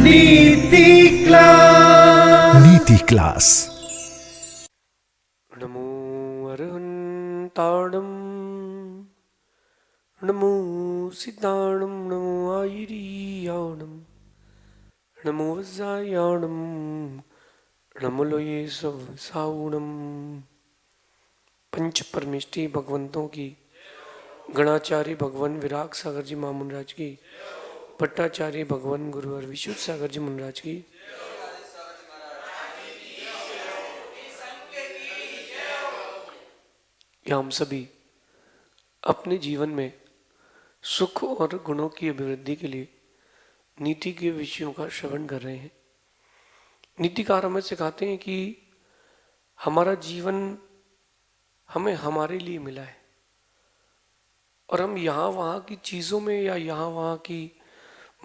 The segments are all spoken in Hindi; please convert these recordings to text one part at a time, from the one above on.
नीति क्लास। नीति क्लास। नमो अरहंताणं नमो सिद्धाणं नमो आयिरीयाणं नमो वज्रायाणं नमो लोये सावुणं। पंच परमेष्टि भगवंतों की, गणाचार्य भगवान विराग सागर जी महामुनराज की, भट्टाचार्य भगवान गुरु और विशुद्ध सागर जी मुनराज की, या हम सभी अपने जीवन में सुख और गुणों की अभिवृद्धि के लिए नीति के विषयों का श्रवण कर रहे हैं। नीतिकार हमें सिखाते हैं कि हमारा जीवन हमें हमारे लिए मिला है और हम यहाँ वहाँ की चीज़ों में या यहाँ वहाँ की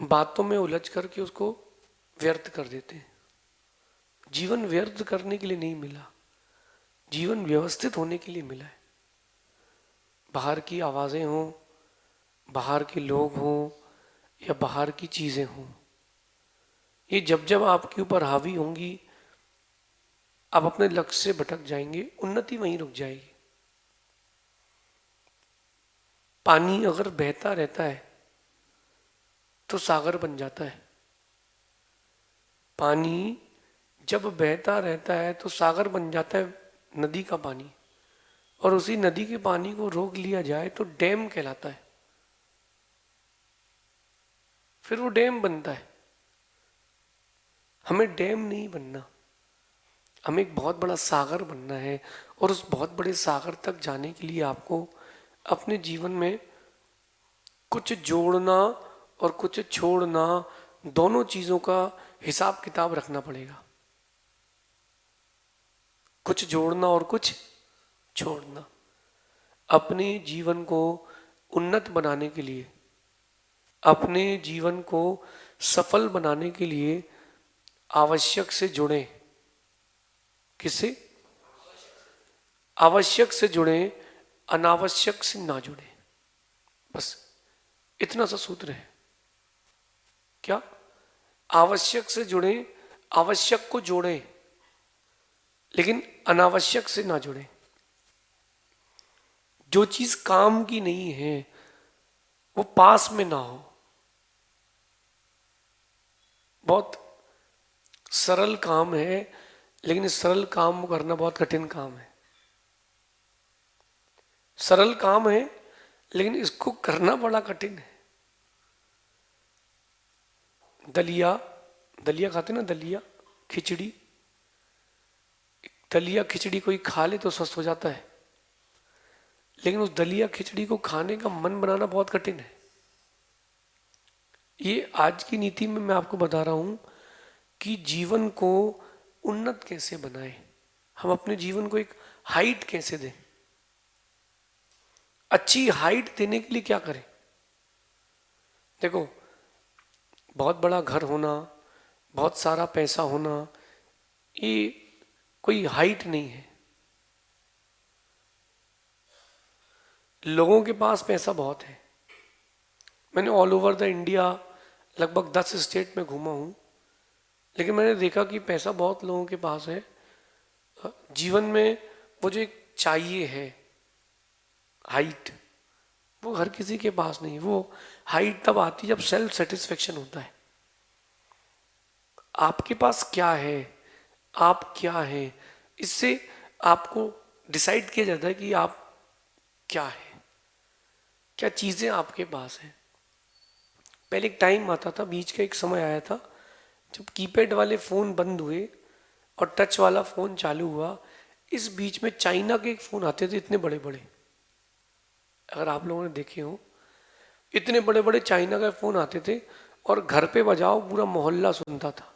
बातों में उलझ करके उसको व्यर्थ कर देते हैं। जीवन व्यर्थ करने के लिए नहीं मिला, जीवन व्यवस्थित होने के लिए मिला है। बाहर की आवाज़ें हों, बाहर के लोग हों या बाहर की चीज़ें हों, ये जब जब आपके ऊपर हावी होंगी आप अपने लक्ष्य से भटक जाएंगे, उन्नति वहीं रुक जाएगी। पानी अगर बहता रहता है तो सागर बन जाता है। पानी जब बहता रहता है तो सागर बन जाता है, नदी का पानी। और उसी नदी के पानी को रोक लिया जाए तो डैम कहलाता है, फिर वो डैम बनता है। हमें डैम नहीं बनना, हमें एक बहुत बड़ा सागर बनना है। और उस बहुत बड़े सागर तक जाने के लिए आपको अपने जीवन में कुछ जोड़ना और कुछ छोड़ना, दोनों चीजों का हिसाब किताब रखना पड़ेगा। कुछ जोड़ना और कुछ छोड़ना। अपने जीवन को उन्नत बनाने के लिए, अपने जीवन को सफल बनाने के लिए आवश्यक से जुड़े। किससे? आवश्यक से जुड़े, अनावश्यक से ना जुड़े। बस इतना सा सूत्र है। क्या? आवश्यक से जुड़े, आवश्यक को जोड़े, लेकिन अनावश्यक से ना जुड़े। जो चीज काम की नहीं है वो पास में ना हो। बहुत सरल काम है, लेकिन इस सरल काम को करना बहुत कठिन काम है। सरल काम है लेकिन इसको करना बड़ा कठिन है। दलिया, दलिया खाते ना, दलिया खिचड़ी। दलिया खिचड़ी कोई खा ले तो स्वस्थ हो जाता है, लेकिन उस दलिया खिचड़ी को खाने का मन बनाना बहुत कठिन है। ये आज की नीति में मैं आपको बता रहा हूं कि जीवन को उन्नत कैसे बनाएं, हम अपने जीवन को एक हाइट कैसे दें। अच्छी हाइट देने के लिए क्या करें? देखो, बहुत बड़ा घर होना, बहुत सारा पैसा होना, ये कोई हाइट नहीं है। लोगों के पास पैसा बहुत है। मैंने ऑल ओवर द इंडिया लगभग 10 स्टेट में घूमा हूँ, लेकिन मैंने देखा कि पैसा बहुत लोगों के पास है। जीवन में वो जो एक चाहिए है हाइट, वो हर किसी के पास नहीं है। वो हाइट तब आती है जब सेल्फ सेटिस्फेक्शन होता है। आपके पास क्या है, आप क्या है, इससे आपको डिसाइड किया जाता है कि आप क्या है, क्या चीजें आपके पास हैं। पहले एक टाइम आता था, बीच का एक समय आया था जब कीपैड वाले फोन बंद हुए और टच वाला फोन चालू हुआ। इस बीच में चाइना के एक फोन आते थे, इतने बड़े बड़े, अगर आप लोगों ने देखे हो, इतने बड़े बड़े चाइना के फोन आते थे और घर पे बजाओ पूरा मोहल्ला सुनता था,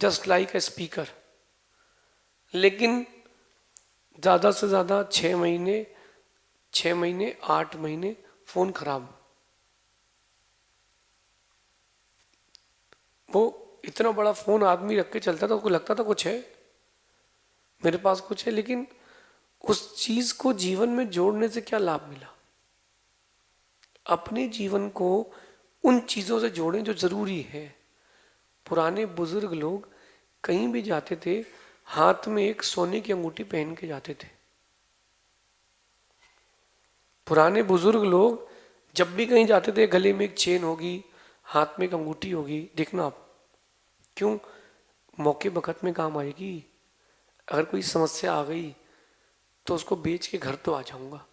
जस्ट लाइक ए स्पीकर। लेकिन ज्यादा से ज्यादा 6 महीने 8 महीने फोन खराब। वो इतना बड़ा फोन आदमी रख के चलता था, उसको लगता था कुछ है, मेरे पास कुछ है, लेकिन उस चीज को जीवन में जोड़ने से क्या लाभ मिला? अपने जीवन को उन चीजों से जोड़ें जो जरूरी है। पुराने बुजुर्ग लोग कहीं भी जाते थे हाथ में एक सोने की अंगूठी पहन के जाते थे। पुराने बुजुर्ग लोग जब भी कहीं जाते थे गले में एक चेन होगी, हाथ में एक अंगूठी होगी। देखना आप, क्यों? मौके वक्त में काम आएगी। अगर कोई समस्या आ गई तो उसको बेच के घर तो आ जाऊंगा,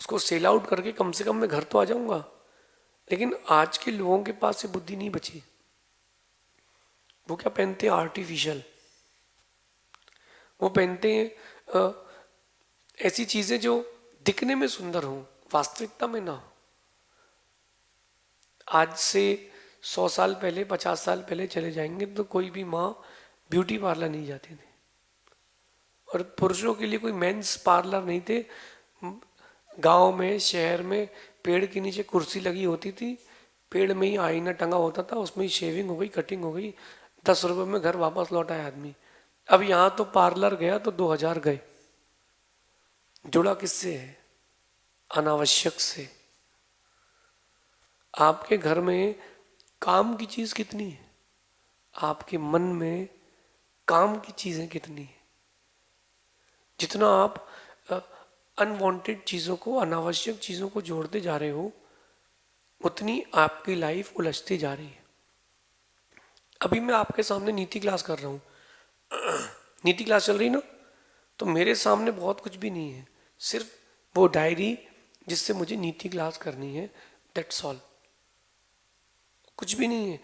उसको सेल आउट करके कम से कम मैं घर तो आ जाऊंगा। लेकिन आज के लोगों के पास ये बुद्धि नहीं बची। वो क्या पहनते हैं? आर्टिफिशियल। वो पहनते हैं ऐसी चीजें जो दिखने में सुंदर हो, वास्तविकता में ना हो। आज से 100 साल पहले, 50 साल पहले चले जाएंगे तो कोई भी माँ ब्यूटी पार्लर नहीं जाती थी, और पुरुषों के लिए कोई मेंस पार्लर नहीं थे। गांव में, शहर में पेड़ के नीचे कुर्सी लगी होती थी, पेड़ में ही आईना टंगा होता था, उसमें ही शेविंग हो गई, कटिंग हो गई, 10 रुपए में घर वापस लौट आया आदमी। अब यहां तो पार्लर गया तो 2000 गए। जुड़ा किससे है? अनावश्यक से। आपके घर में काम की चीज कितनी है? आपके मन में काम की चीजें कितनी है? जितना आप अनवांटेड चीजों को, अनावश्यक चीजों को जोड़ते जा रहे हो, उतनी आपकी लाइफ उलझती जा रही है। अभी मैं आपके सामने नीति क्लास कर रहा हूं, नीति क्लास चल रही ना, तो मेरे सामने बहुत कुछ भी नहीं है, सिर्फ वो डायरी जिससे मुझे नीति क्लास करनी है, दैट्स ऑल। कुछ भी नहीं है।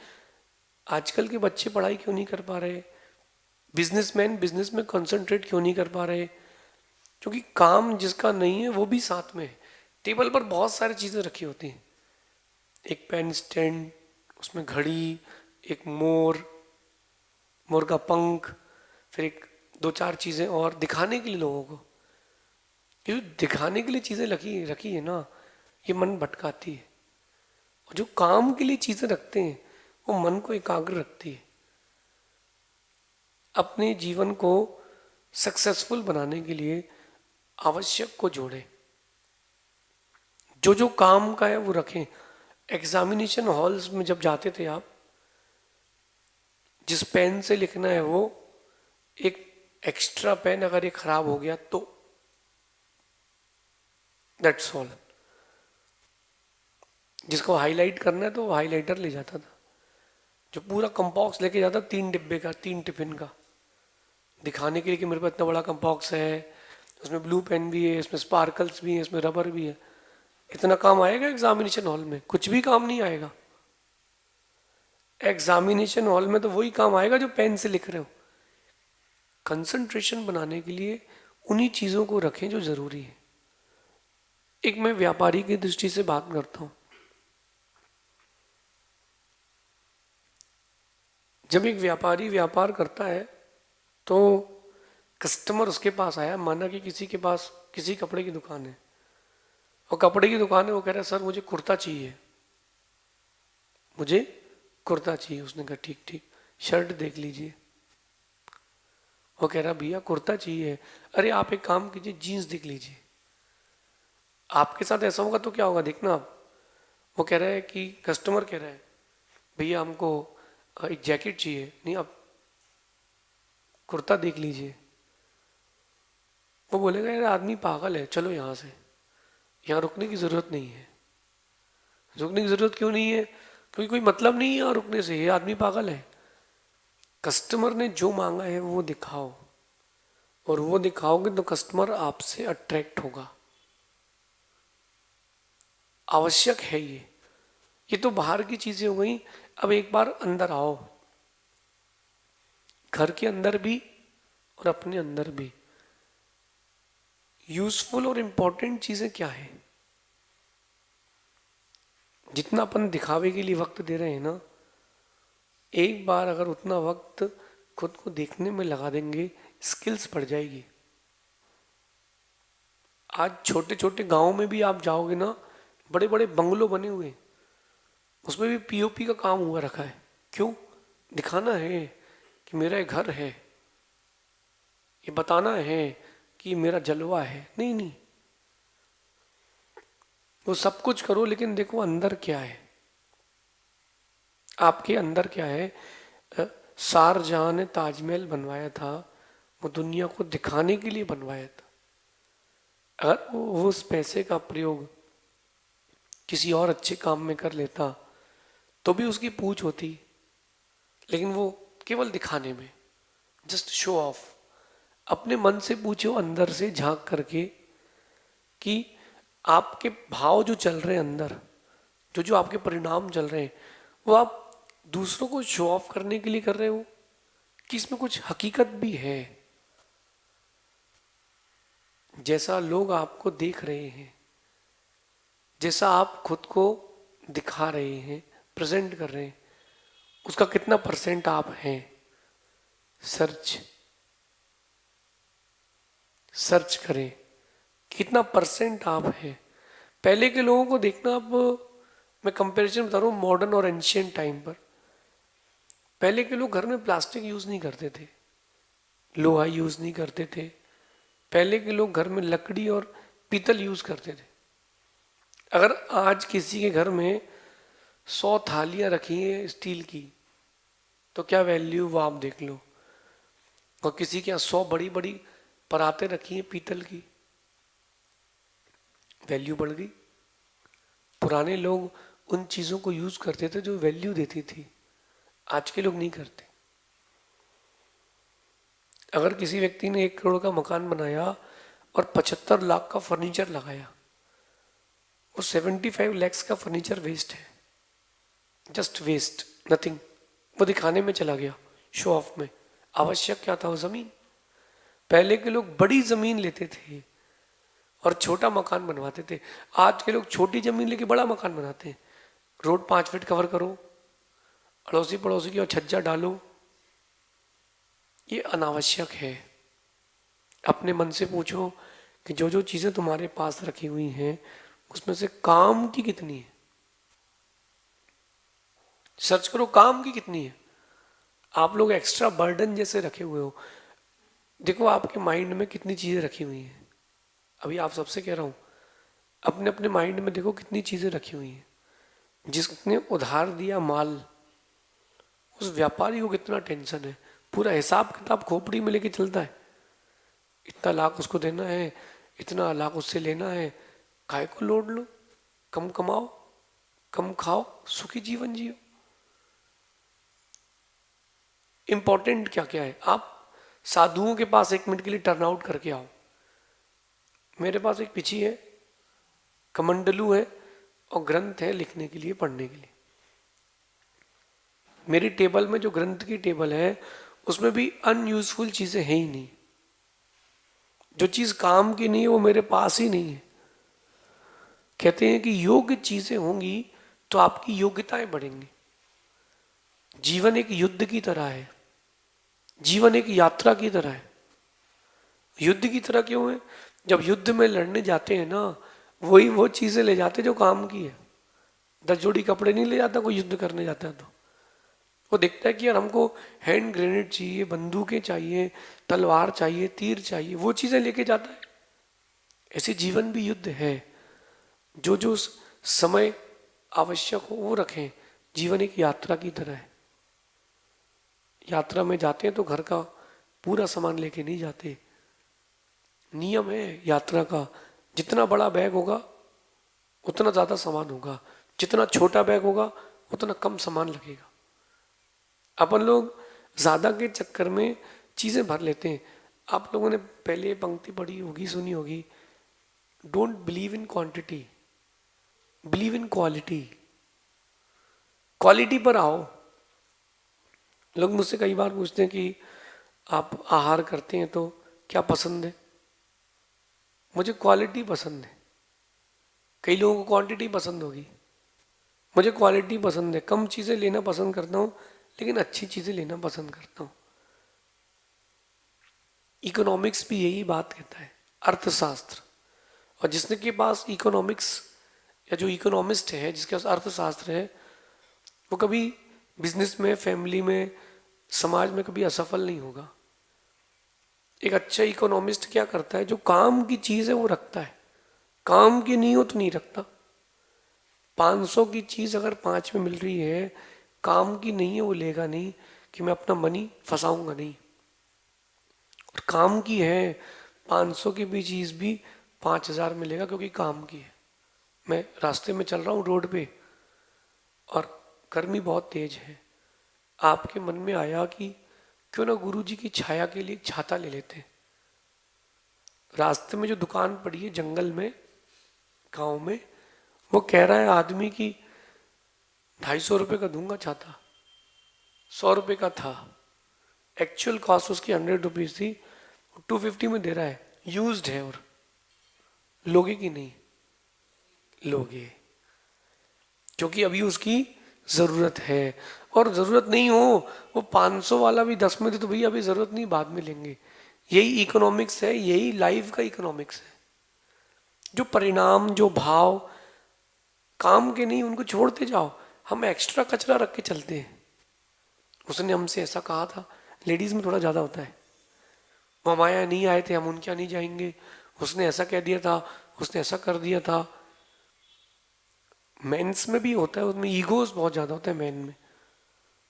आजकल के बच्चे पढ़ाई क्यों नहीं कर पा रहे? बिजनेसमैन बिजनेस में कंसंट्रेट क्यों नहीं कर पा रहे? क्योंकि काम जिसका नहीं है वो भी साथ में है। टेबल पर बहुत सारी चीजें रखी होती हैं, एक पेन स्टैंड, उसमें घड़ी, एक मोर, मोर का पंख, फिर एक दो चार चीजें और दिखाने के लिए लोगों को। ये जो दिखाने के लिए चीजें रखी रखी है ना, ये मन भटकाती है। और जो काम के लिए चीजें रखते हैं वो मन को एकाग्र रखती है। अपने जीवन को सक्सेसफुल बनाने के लिए आवश्यक को जोड़ें, जो जो काम का है वो रखें। एग्जामिनेशन हॉल्स में जब जाते थे आप, जिस पेन से लिखना है वो एक एक्स्ट्रा पेन, अगर ये खराब हो गया तो दैट्स ऑल। जिसको हाईलाइट करना है तो वो हाईलाइटर ले जाता था, जो पूरा कंपॉक्स लेके जाता, 3 डिब्बे का, 3 टिफिन का, दिखाने के लिए कि मेरे पास इतना बड़ा कंपॉक्स है, उसमें ब्लू पेन भी है, इसमें स्पार्कल्स भी है, इसमें रबर भी है। इतना काम आएगा एग्जामिनेशन हॉल में? कुछ भी काम नहीं आएगा। एग्जामिनेशन हॉल में तो वही काम आएगा जो पेन से लिख रहे हो। कंसंट्रेशन बनाने के लिए उन्हीं चीजों को रखें जो जरूरी है। एक मैं व्यापारी की दृष्टि से बात करता हूं। जब एक व्यापारी व्यापार करता है तो कस्टमर उसके पास आया, माना कि किसी के पास किसी कपड़े की दुकान है, और कपड़े की दुकान है, वो कह रहा है सर मुझे कुर्ता चाहिए, मुझे कुर्ता चाहिए। उसने कहा ठीक ठीक, शर्ट देख लीजिए। वो कह रहा भैया कुर्ता चाहिए। अरे आप एक काम कीजिए, जीन्स देख लीजिए। आपके साथ ऐसा होगा तो क्या होगा, देखना आप। वो कह रहा है कि कस्टमर कह रहा है भैया हमको एक जैकेट चाहिए, नहीं आप कुर्ता देख लीजिए। वो बोलेगा यार आदमी पागल है, चलो यहाँ से, यहाँ रुकने की जरूरत नहीं है। रुकने की जरूरत क्यों नहीं है? क्योंकि कोई मतलब नहीं है यहाँ रुकने से, ये आदमी पागल है। कस्टमर ने जो मांगा है वो दिखाओ, और वो दिखाओगे तो कस्टमर आपसे अट्रैक्ट होगा। आवश्यक है ये तो बाहर की चीजें हो गई। अब एक बार अंदर आओ, घर के अंदर भी और अपने अंदर भी। यूजफुल और इंपॉर्टेंट चीजें क्या है? जितना अपन दिखावे के लिए वक्त दे रहे हैं ना, एक बार अगर उतना वक्त खुद को देखने में लगा देंगे, स्किल्स बढ़ जाएगी। आज छोटे छोटे गांव में भी आप जाओगे ना, बड़े बड़े बंगलो बने हुए, उसमें भी पीओपी का काम हुआ रखा है। क्यों? दिखाना है कि मेरा घर है, ये बताना है कि मेरा जलवा है। नहीं नहीं, वो सब कुछ करो लेकिन देखो अंदर क्या है। आपके अंदर क्या है? शाहजहां ने ताजमहल बनवाया था, वो दुनिया को दिखाने के लिए बनवाया था। अगर वो उस पैसे का प्रयोग किसी और अच्छे काम में कर लेता तो भी उसकी पूछ होती, लेकिन वो केवल दिखाने में, जस्ट शो ऑफ। अपने मन से पूछो, अंदर से झांक करके, कि आपके भाव जो चल रहे हैं अंदर, जो जो आपके परिणाम चल रहे हैं, वो आप दूसरों को शो ऑफ करने के लिए कर रहे हो कि इसमें कुछ हकीकत भी है? जैसा लोग आपको देख रहे हैं, जैसा आप खुद को दिखा रहे हैं, प्रेजेंट कर रहे हैं, उसका कितना परसेंट आप हैं? सर्च करें, कितना परसेंट आप हैं। पहले के लोगों को देखना आप, मैं कंपैरिजन बता रहा हूँ मॉडर्न और एंशियंट टाइम पर। पहले के लोग घर में प्लास्टिक यूज नहीं करते थे, लोहा यूज नहीं करते थे। पहले के लोग घर में लकड़ी और पीतल यूज करते थे। अगर आज किसी के घर में 100 थालियां रखी हैं स्टील की, तो क्या वैल्यू वो आप देख लो। और किसी के यहाँ 100 बड़ी बड़ी परातें रखी हैं पीतल की, वैल्यू बढ़ गई। पुराने लोग उन चीजों को यूज करते थे जो वैल्यू देती थी, आज के लोग नहीं करते। अगर किसी व्यक्ति ने 1 करोड़ का मकान बनाया और 75 लाख का फर्नीचर लगाया, वो 75 लैक्स का फर्नीचर वेस्ट है, जस्ट वेस्ट, नथिंग। वो दिखाने में चला गया, शो ऑफ में। आवश्यक क्या था? वो जमीन। पहले के लोग बड़ी जमीन लेते थे और छोटा मकान बनवाते थे। आज के लोग छोटी जमीन लेके बड़ा मकान बनाते हैं। रोड 5 फीट कवर करो, अड़ोसी पड़ोसी की और छज्जा डालो, ये अनावश्यक है। अपने मन से पूछो कि जो जो चीजें तुम्हारे पास रखी हुई हैं, उसमें से काम की कितनी है? सर्च करो काम की कितनी है। आप लोग एक्स्ट्रा बर्डन जैसे रखे हुए हो। देखो आपके माइंड में कितनी चीजें रखी हुई हैं। अभी आप सबसे कह रहा हूं, अपने अपने माइंड में देखो कितनी चीजें रखी हुई हैं। जिसने उधार दिया माल, उस व्यापारी को कितना टेंशन है, पूरा हिसाब किताब खोपड़ी में लेके चलता है। इतना लाख उसको देना है, इतना लाख उससे लेना है, काय को लोड लो, कम कमाओ, कम खाओ, सुखी जीवन जियो। इंपॉर्टेंट क्या क्या है? आप साधुओं के पास 1 मिनट के लिए टर्न आउट करके आओ। मेरे पास एक पिछी है, कमंडलू है और ग्रंथ है लिखने के लिए, पढ़ने के लिए। मेरी टेबल में जो ग्रंथ की टेबल है, उसमें भी अनयूजफुल चीजें हैं ही नहीं। जो चीज काम की नहीं है वो मेरे पास ही नहीं है। कहते हैं कि योग्य चीजें होंगी तो आपकी योग्यताएं बढ़ेंगी। जीवन एक युद्ध की तरह है, जीवन एक यात्रा की तरह है। युद्ध की तरह क्यों है? जब युद्ध में लड़ने जाते हैं ना, वही वो चीजें ले जाते जो काम की है। 10 जोड़ी कपड़े नहीं ले जाता कोई युद्ध करने जाता है। तो वो देखता है कि यार हमको हैंड ग्रेनेड चाहिए, बंदूकें चाहिए, तलवार चाहिए, तीर चाहिए, वो चीजें लेके जाता है। ऐसे जीवन भी युद्ध है। जो जो समय आवश्यक हो वो रखें। जीवन एक यात्रा की तरह है। यात्रा में जाते हैं तो घर का पूरा सामान लेके नहीं जाते। नियम है यात्रा का, जितना बड़ा बैग होगा उतना ज्यादा सामान होगा, जितना छोटा बैग होगा उतना कम सामान लगेगा। अपन लोग ज्यादा के चक्कर में चीजें भर लेते हैं। आप लोगों ने पहले पंक्ति पढ़ी होगी, सुनी होगी, don't believe in quantity, believe in quality. Quality पर आओ। लोग मुझसे कई बार पूछते हैं कि आप आहार करते हैं तो क्या पसंद है? मुझे क्वालिटी पसंद है। कई लोगों को क्वांटिटी पसंद होगी, मुझे क्वालिटी पसंद है। कम चीजें लेना पसंद करता हूं, लेकिन अच्छी चीजें लेना पसंद करता हूं। इकोनॉमिक्स भी यही बात कहता है, अर्थशास्त्र। और जिसने के पास इकोनॉमिक्स या जो इकोनॉमिस्ट है, जिसके पास अर्थशास्त्र है, वो कभी बिजनेस में, फैमिली में, समाज में कभी असफल नहीं होगा। एक अच्छा इकोनॉमिस्ट क्या करता है? जो काम की चीज है वो रखता है, काम की नहीं हो तो नहीं रखता। 500 की चीज अगर 5 में मिल रही है, काम की नहीं है वो लेगा नहीं, कि मैं अपना मनी फंसाऊंगा नहीं। और काम की है 500 की भी चीज भी 5000 मिलेगा, क्योंकि काम की है। मैं रास्ते में चल रहा हूँ रोड पे और गर्मी बहुत तेज है, आपके मन में आया कि क्यों ना गुरु जी की छाया के लिए एक छाता ले लेते हैं। रास्ते में जो दुकान पड़ी है जंगल में, गांव में, वो कह रहा है आदमी की 250 रुपये का दूंगा छाता, 100 रुपये का था, एक्चुअल कॉस्ट उसकी 100 रुपीज थी, 250 में दे रहा है, यूज्ड है। और लोगे कि नहीं? लोगे, क्योंकि अभी उसकी जरूरत है। और जरूरत नहीं हो, वो 500 वाला भी 10 में दे तो भैया अभी जरूरत नहीं, बाद में लेंगे। यही इकोनॉमिक्स है, यही लाइफ का इकोनॉमिक्स है। जो परिणाम, जो भाव काम के नहीं, उनको छोड़ते जाओ। हम एक्स्ट्रा कचरा रख के चलते हैं। उसने हमसे ऐसा कहा था, लेडीज में थोड़ा ज्यादा होता है, वो हमारे यहाँ नहीं आए थे, हम उनके यहाँ नहीं जाएंगे, उसने ऐसा कह दिया था, उसने ऐसा कर दिया था। मेंस में भी होता है, उसमें ईगोस बहुत ज्यादा होता है मेन में।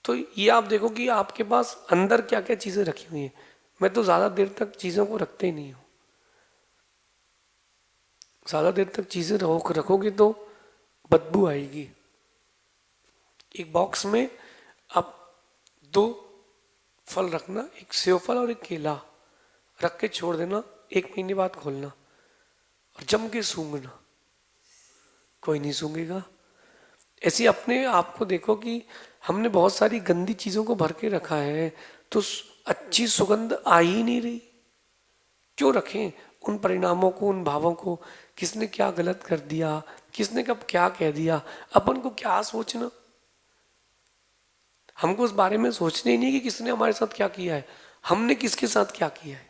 तो ये आप देखो कि आपके पास अंदर क्या क्या चीजें रखी हुई हैं। मैं तो ज्यादा देर तक चीजों को रखते ही नहीं हूं। ज्यादा देर तक चीजें रखोगे तो बदबू आएगी। एक बॉक्स में आप 2 फल रखना, एक सेव फल और एक केला, रख के छोड़ देना, 1 महीने बाद खोलना और जम के सूंघना, कोई नहीं सूंघेगा। ऐसे अपने आप को देखो कि हमने बहुत सारी गंदी चीजों को भर के रखा है, तो अच्छी सुगंध आ ही नहीं रही। क्यों रखें उन परिणामों को, उन भावों को? किसने क्या गलत कर दिया, किसने कब क्या कह दिया, अपन को क्या सोचना? हमको उस बारे में सोचना ही नहीं कि किसने हमारे साथ क्या किया है, हमने किसके साथ क्या किया है।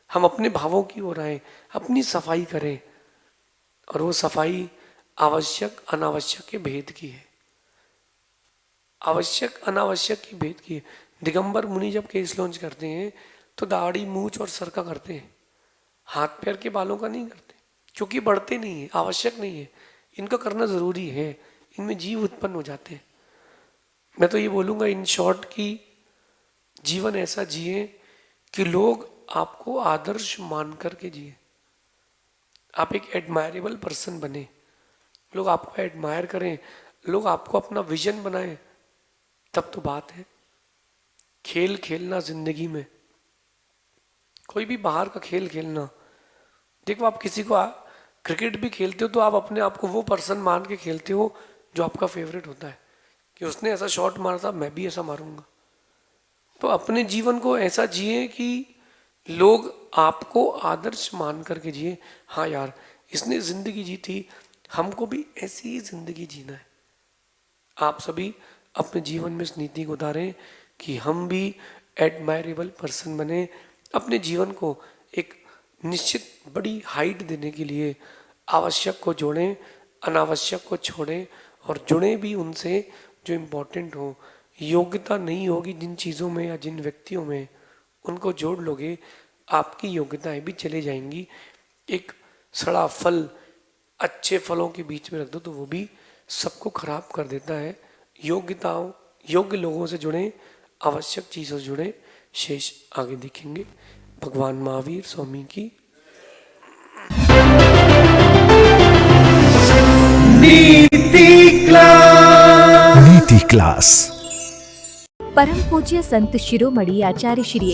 हम अपने भावों की ओर आए, अपनी सफाई करें। और वो सफाई आवश्यक अनावश्यक के भेद की है। आवश्यक अनावश्यक की भेद की है। दिगंबर मुनि जब केस लॉन्च करते हैं तो दाढ़ी, मूछ और सर का करते हैं, हाथ पैर के बालों का नहीं करते, क्योंकि बढ़ते नहीं है, आवश्यक नहीं है। इनका करना जरूरी है, इनमें जीव उत्पन्न हो जाते हैं। मैं तो ये बोलूंगा इन शॉर्ट कि जीवन ऐसा जिए कि लोग आपको आदर्श मान करके जिए। आप एक एडमायरेबल पर्सन बने, लोग आपको एडमायर करें, लोग आपको अपना विजन बनाएं, तब तो बात है। खेल खेलना जिंदगी में, कोई भी बाहर का खेल खेलना। देखो आप किसी को क्रिकेट भी खेलते हो तो आप अपने आप को वो पर्सन मान के खेलते हो जो आपका फेवरेट होता है, कि उसने ऐसा शॉट मारा था, मैं भी ऐसा मारूंगा। तो अपने जीवन को ऐसा जिए कि लोग आपको आदर्श मान करके जिए। हाँ यार, इसने जिंदगी जी थी, हमको भी ऐसी ही जिंदगी जीना है। आप सभी अपने जीवन में इस नीति को उतारें कि हम भी एडमायरेबल पर्सन बने। अपने जीवन को एक निश्चित बड़ी हाइट देने के लिए आवश्यक को जोड़ें, अनावश्यक को छोड़ें, और जुड़े भी उनसे जो इम्पोर्टेंट हो। योग्यता नहीं होगी जिन चीज़ों में या जिन व्यक्तियों में, उनको जोड़ लोगे, आपकी योग्यताएं भी चले जाएंगी। एक सड़ा फल अच्छे फलों के बीच में रख दो तो वो भी सबको खराब कर देता है। योग्यताओं, योग्य लोगों से जुड़े, आवश्यक चीज़ों से जुड़े, शेष आगे देखेंगे। भगवान महावीर स्वामी की नीति क्लास। परम पूज्य संत शिरोमणि आचार्य श्री